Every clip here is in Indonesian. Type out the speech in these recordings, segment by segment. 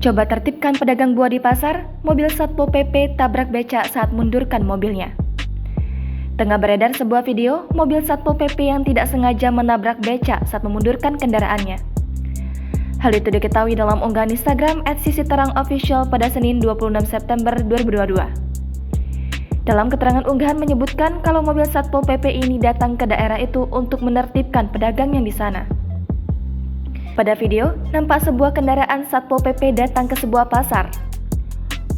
Coba tertibkan pedagang buah di pasar, mobil Satpol PP tabrak becak saat mundurkan mobilnya. Tengah beredar sebuah video mobil Satpol PP yang tidak sengaja menabrak becak saat memundurkan kendaraannya. Hal itu diketahui dalam unggahan Instagram @sisiterangofficial pada Senin 26 September 2022. Dalam keterangan unggahan menyebutkan kalau mobil Satpol PP ini datang ke daerah itu untuk menertibkan pedagang yang di sana. Pada video, nampak sebuah kendaraan Satpol PP datang ke sebuah pasar.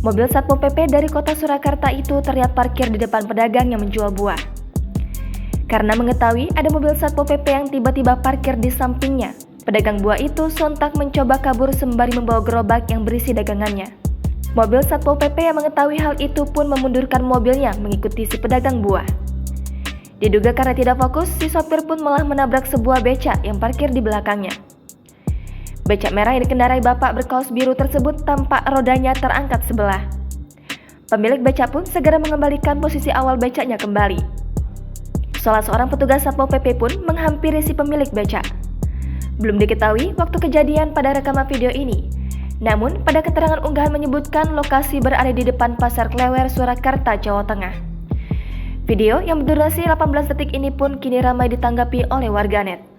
Mobil Satpol PP dari kota Surakarta itu terlihat parkir di depan pedagang yang menjual buah. Karena mengetahui ada mobil Satpol PP yang tiba-tiba parkir di sampingnya, pedagang buah itu sontak mencoba kabur sembari membawa gerobak yang berisi dagangannya. Mobil Satpol PP yang mengetahui hal itu pun memundurkan mobilnya mengikuti si pedagang buah. Diduga karena tidak fokus, si sopir pun malah menabrak sebuah becak yang parkir di belakangnya. Becak merah yang dikendarai bapak berkaos biru tersebut tampak rodanya terangkat sebelah. Pemilik becak pun segera mengembalikan posisi awal becaknya kembali. Salah seorang petugas Satpol PP pun menghampiri si pemilik becak. Belum diketahui waktu kejadian pada rekaman video ini. Namun, pada keterangan unggahan menyebutkan lokasi berada di depan Pasar Klewer, Surakarta, Jawa Tengah. Video yang berdurasi 18 detik ini pun kini ramai ditanggapi oleh warganet.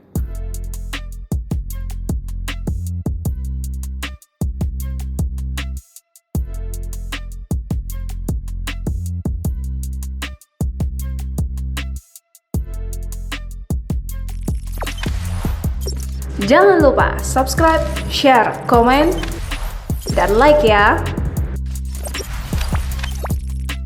Jangan lupa subscribe, share, komen, dan like ya!